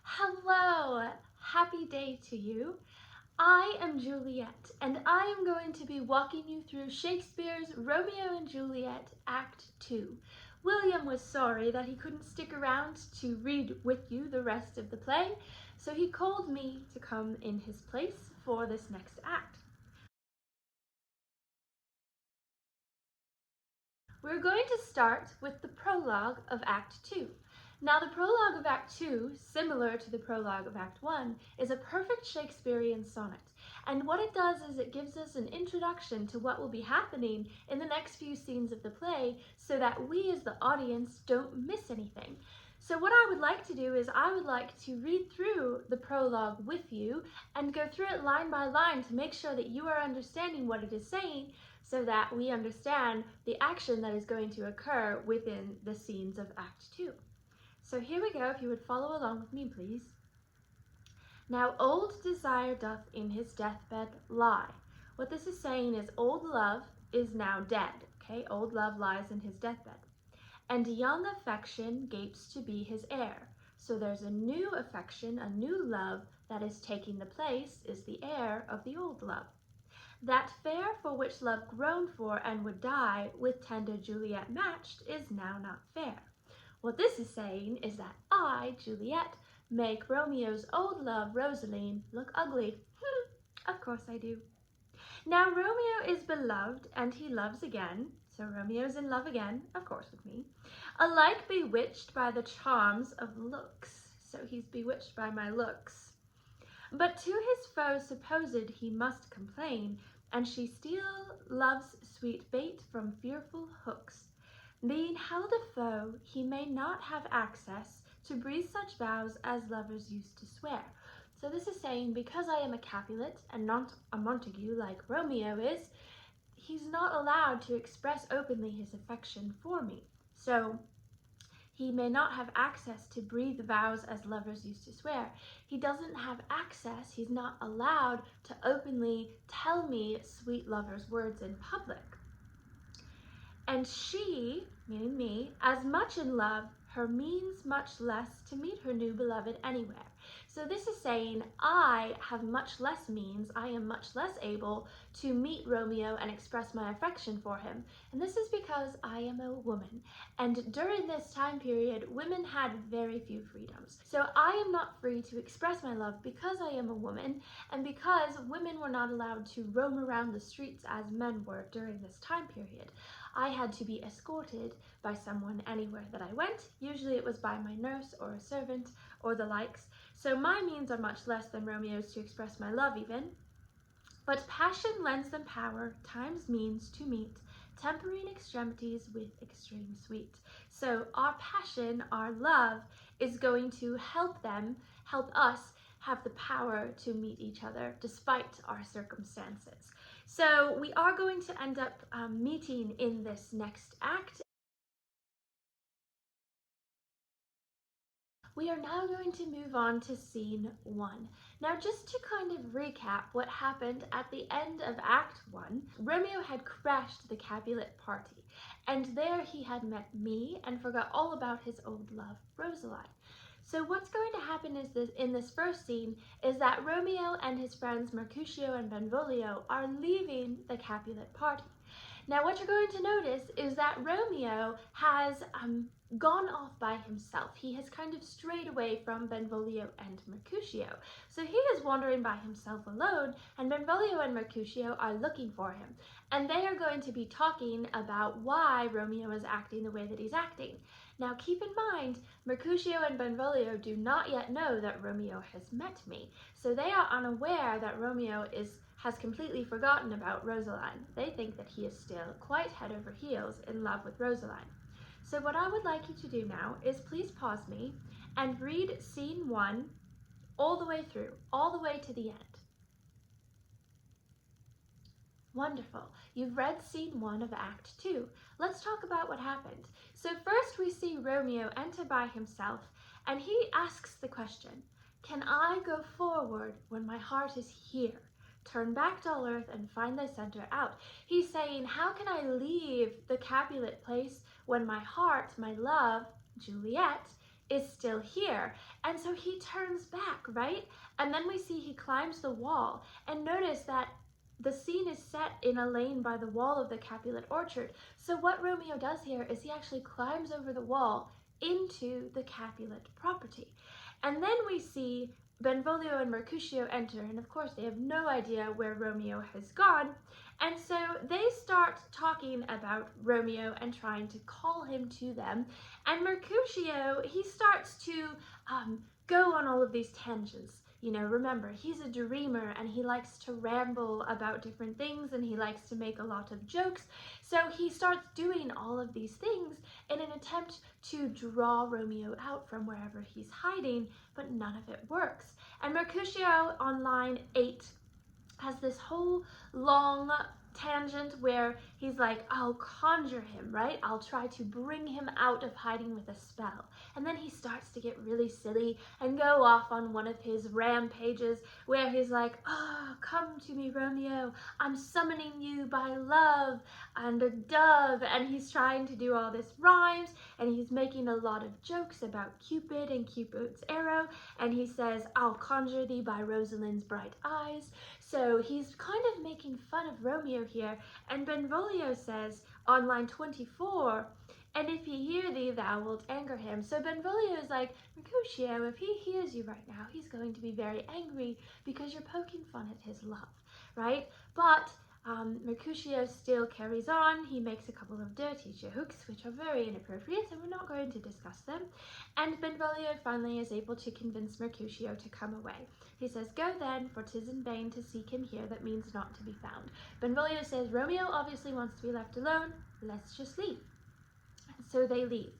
Hello! Happy day to you. I am Juliet, and I am going to be walking you through Shakespeare's Romeo and Juliet, Act 2. William was sorry that he couldn't stick around to read with you the rest of the play, so he called me to come in his place for this next act. We're going to start with the prologue of Act 2. Now, the prologue of Act 2, similar to the prologue of Act 1, is a perfect Shakespearean sonnet. And what it does is it gives us an introduction to what will be happening in the next few scenes of the play so that we as the audience don't miss anything. So what I would like to do is I would like to read through the prologue with you and go through it line by line to make sure that you are understanding what it is saying so that we understand the action that is going to occur within the scenes of Act 2. So here we go, if you would follow along with me, please. Now old desire doth in his deathbed lie. What this is saying is old love is now dead, okay? Old love lies in his deathbed. And young affection gapes to be his heir. So there's a new affection, a new love that is taking the place, is the heir of the old love. That fair for which love groaned for and would die, with tender Juliet matched, is now not fair. What this is saying is that I, Juliet, make Romeo's old love, Rosaline, look ugly. Of course I do. Now Romeo is beloved and he loves again, so Romeo's in love again, of course with me, alike bewitched by the charms of looks, so he's bewitched by my looks. But to his foe supposed he must complain, and she still loves sweet bait from fearful hooks. Being held a foe, he may not have access to breathe such vows as lovers used to swear. So this is saying, because I am a Capulet and not a Montague like Romeo is, he's not allowed to express openly his affection for me. So he may not have access to breathe vows as lovers used to swear. He doesn't have access, he's not allowed to openly tell me sweet lovers' words in public. And she, meaning me, as much in love, her means much less to meet her new beloved anywhere. So this is saying I have much less means, I am much less able to meet Romeo and express my affection for him. And this is because I am a woman. And during this time period, women had very few freedoms. So I am not free to express my love because I am a woman and because women were not allowed to roam around the streets as men were during this time period. I had to be escorted by someone anywhere that I went. Usually it was by my nurse or a servant or the likes. So my means are much less than Romeo's to express my love even. But passion lends them power, time's means to meet, tempering extremities with extreme sweet. So our passion, our love, is going to help us have the power to meet each other despite our circumstances. So we are going to end up meeting in this next act. We are now going to move on to scene 1. Now, just to kind of recap what happened at the end of Act 1, Romeo had crashed the Capulet party, and there he had met me and forgot all about his old love, Rosaline. So what's going to happen is in this first scene is that Romeo and his friends Mercutio and Benvolio are leaving the Capulet party. Now what you're going to notice is that Romeo has gone off by himself. He has kind of strayed away from Benvolio and Mercutio. So he is wandering by himself alone, and Benvolio and Mercutio are looking for him. And they are going to be talking about why Romeo is acting the way that he's acting. Now keep in mind, Mercutio and Benvolio do not yet know that Romeo has met me. So they are unaware that Romeo has completely forgotten about Rosaline. They think that he is still quite head over heels in love with Rosaline. So what I would like you to do now is please pause me and read scene 1 all the way through, all the way to the end. Wonderful. You've read scene 1 of Act 2. Let's talk about what happened. So first we see Romeo enter by himself and he asks the question, can I go forward when my heart is here? Turn back, dull earth, and find thy center out. He's saying, how can I leave the Capulet place when my heart, my love, Juliet, is still here. And so he turns back, right? And then we see he climbs the wall, and notice that the scene is set in a lane by the wall of the Capulet orchard. So what Romeo does here is he actually climbs over the wall into the Capulet property. And then we see Benvolio and Mercutio enter, and of course they have no idea where Romeo has gone. And so they start talking about Romeo and trying to call him to them. And Mercutio, he starts to go on all of these tangents. You know, remember, he's a dreamer and he likes to ramble about different things and he likes to make a lot of jokes. So he starts doing all of these things in an attempt to draw Romeo out from wherever he's hiding, but none of it works. And Mercutio on line 8 has this whole long tangent where he's like, I'll conjure him, right? I'll try to bring him out of hiding with a spell. And then he starts to get really silly and go off on one of his rampages where he's like, oh, come to me, Romeo. I'm summoning you by love and a dove. And he's trying to do all this rhymes, and he's making a lot of jokes about Cupid and Cupid's arrow. And he says, I'll conjure thee by Rosalind's bright eyes. So he's kind of making fun of Romeo here, and Benvolio says on line 24, and if he hear thee, thou wilt anger him. So Benvolio is like, Mercutio, if he hears you right now, he's going to be very angry because you're poking fun at his love, right? But Mercutio still carries on. He makes a couple of dirty jokes, which are very inappropriate, and we're not going to discuss them. And Benvolio finally is able to convince Mercutio to come away. He says, go then, for 'tis in vain to seek him here that means not to be found. Benvolio says, Romeo obviously wants to be left alone. Let's just leave. And so they leave.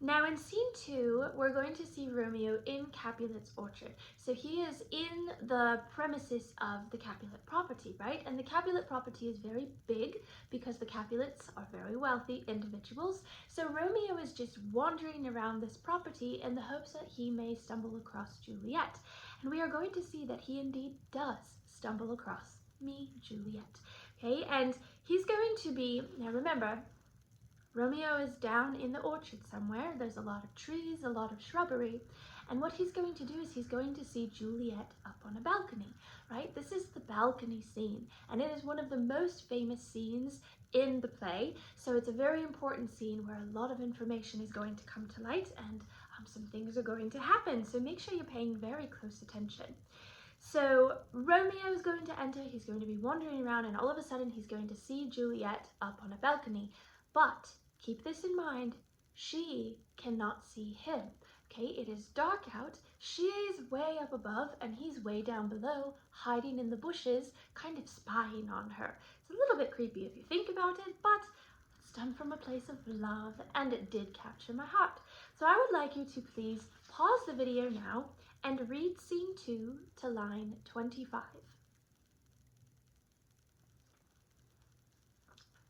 Now in scene 2, we're going to see Romeo in Capulet's orchard. So he is in the premises of the Capulet property, right? And the Capulet property is very big because the Capulets are very wealthy individuals. So Romeo is just wandering around this property in the hopes that he may stumble across Juliet. And we are going to see that he indeed does stumble across me, Juliet. Okay, and he's going to be, now remember, Romeo is down in the orchard somewhere. There's a lot of trees, a lot of shrubbery. And what he's going to do is he's going to see Juliet up on a balcony, right? This is the balcony scene, and it is one of the most famous scenes in the play. So it's a very important scene where a lot of information is going to come to light, and some things are going to happen. So make sure you're paying very close attention. So Romeo is going to enter, he's going to be wandering around, and all of a sudden he's going to see Juliet up on a balcony. But keep this in mind, she cannot see him, okay? It is dark out, she is way up above, and he's way down below, hiding in the bushes, kind of spying on her. It's a little bit creepy if you think about it, but it's done from a place of love, and it did capture my heart. So I would like you to please pause the video now and read scene 2 to line 25.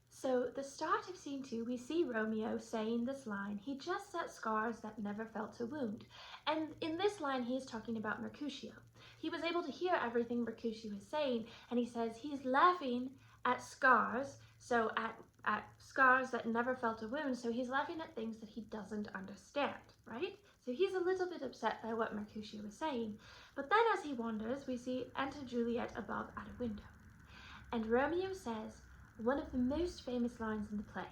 So the start of scene 2, we see Romeo saying this line, he just set scars that never felt a wound. And in this line, he is talking about Mercutio. He was able to hear everything Mercutio is saying, and he says he's laughing at scars, so at scars that never felt a wound, so he's laughing at things that he doesn't understand, right? So he's a little bit upset by what Mercutio is saying. But then as he wanders, we see enter Juliet above at a window. And Romeo says, one of the most famous lines in the play,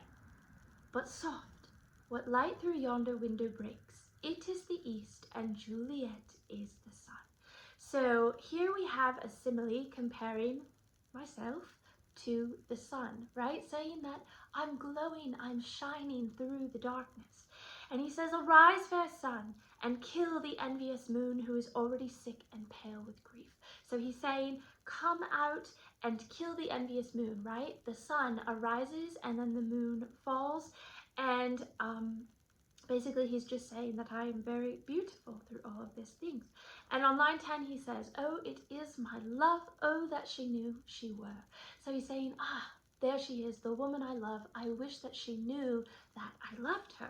but soft, what light through yonder window breaks, it is the east, and Juliet is the sun. So here we have a simile comparing myself to the sun, right? Saying that I'm glowing, I'm shining through the darkness. And he says, arise, fair sun, and kill the envious moon who is already sick and pale with grief. So he's saying, come out and kill the envious moon, right? The sun arises and then the moon falls, and basically he's just saying that I am very beautiful through all of these things. And on line 10 he says, oh, it is my love, oh, that she knew she were. So he's saying, there she is, the woman I love. I wish that she knew that I loved her.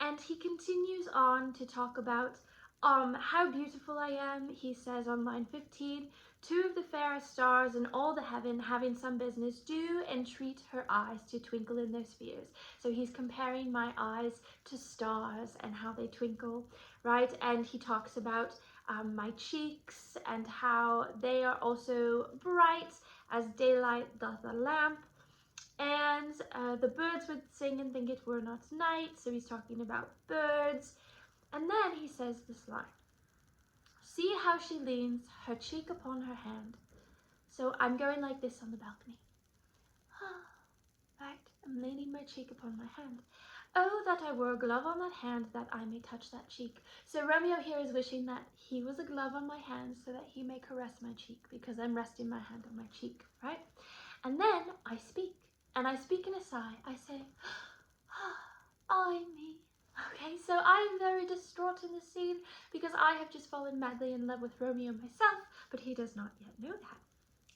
And he continues on to talk about how beautiful I am. He says on line 15, two of the fairest stars in all the heaven, having some business, do entreat her eyes to twinkle in their spheres. So he's comparing my eyes to stars and how they twinkle, right? And he talks about my cheeks and how they are also bright as daylight doth a lamp. And the birds would sing and think it were not night. So he's talking about birds. And then he says this line. See how she leans her cheek upon her hand. So I'm going like this on the balcony. Right? I'm leaning my cheek upon my hand. Oh, that I were a glove on that hand, that I may touch that cheek. So Romeo here is wishing that he was a glove on my hand so that he may caress my cheek, because I'm resting my hand on my cheek, right? And then I speak, and I speak in a sigh. I say, I me. Okay, so I'm very distraught in the scene because I have just fallen madly in love with Romeo myself, but he does not yet know that.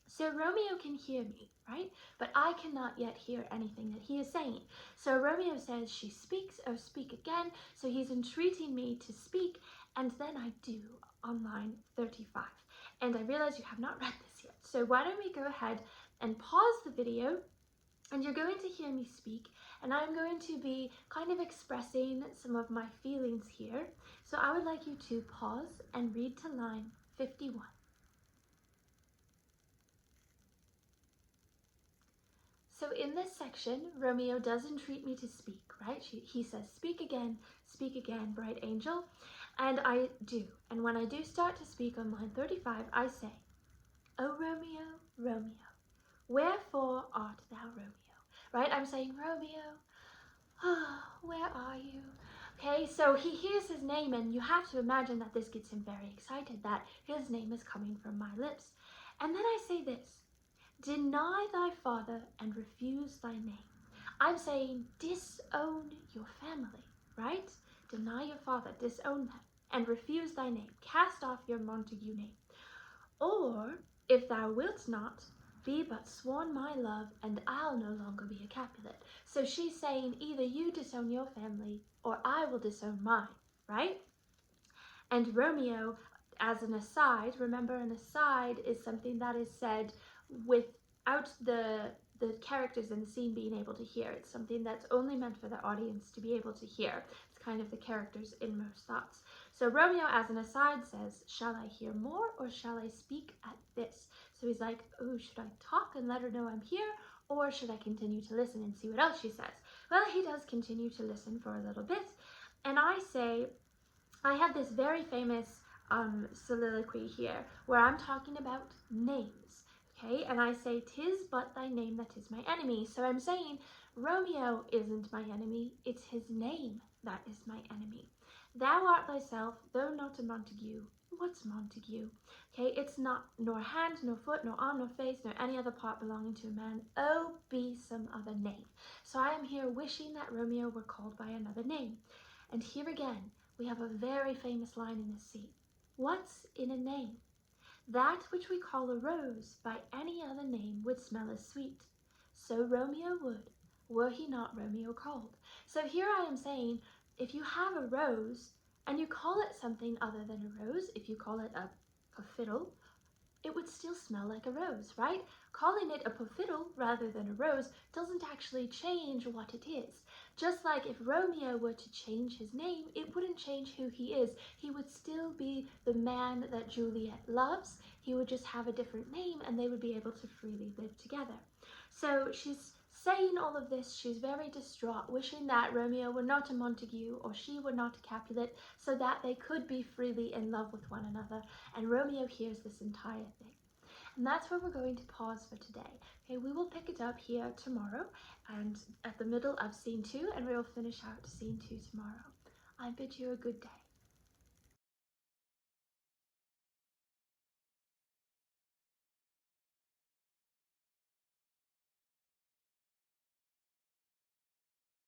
So Romeo can hear me, right? But I cannot yet hear anything that he is saying. So Romeo says, she speaks, oh speak again. So he's entreating me to speak, and then I do on line 35. And I realize you have not read this yet. So why don't we go ahead and pause the video, and you're going to hear me speak, and I'm going to be kind of expressing some of my feelings here. So I would like you to pause and read to line 51. So in this section, Romeo does entreat me to speak, right? He says, speak again, bright angel. And I do. And when I do start to speak on line 35, I say, O Romeo, Romeo, wherefore art thou Romeo? Right? I'm saying, Romeo, where are you? Okay, so he hears his name, and you have to imagine that this gets him very excited, that his name is coming from my lips. And then I say this. Deny thy father and refuse thy name. I'm saying disown your family, right? Deny your father, disown them, and refuse thy name. Cast off your Montague name. Or, if thou wilt not, be but sworn my love, and I'll no longer be a Capulet. So she's saying either you disown your family, or I will disown mine, right? And Romeo, as an aside, remember an aside is something that is said without the characters in the scene being able to hear. It's something that's only meant for the audience to be able to hear. It's kind of the character's inmost thoughts. So Romeo, as an aside, says, shall I hear more, or shall I speak at this? So he's like, oh, should I talk and let her know I'm here, or should I continue to listen and see what else she says? Well, he does continue to listen for a little bit, and I say, I have this very famous soliloquy here where I'm talking about names, okay? And I say, 'tis but thy name that is my enemy. So I'm saying Romeo isn't my enemy, it's his name that is my enemy. Thou art thyself, though not a Montague. What's Montague? Okay, it's not nor hand, nor foot, nor arm, nor face, nor any other part belonging to a man. Oh, be some other name. So I am here wishing that Romeo were called by another name. And here again, we have a very famous line in this scene. What's in a name? That which we call a rose by any other name would smell as sweet. So Romeo would, were he not Romeo called. So here I am saying, if you have a rose and you call it something other than a rose, if you call it a fiddle, it would still smell like a rose, right? Calling it a fiddle rather than a rose doesn't actually change what it is. Just like if Romeo were to change his name, it wouldn't change who he is. He would still be the man that Juliet loves. He would just have a different name, and they would be able to freely live together. So she's saying all of this, she's very distraught, wishing that Romeo were not a Montague or she were not a Capulet, so that they could be freely in love with one another. And Romeo hears this entire thing. And that's where we're going to pause for today. Okay, we will pick it up here tomorrow and at the middle of scene 2, and we will finish out scene 2 tomorrow. I bid you a good day.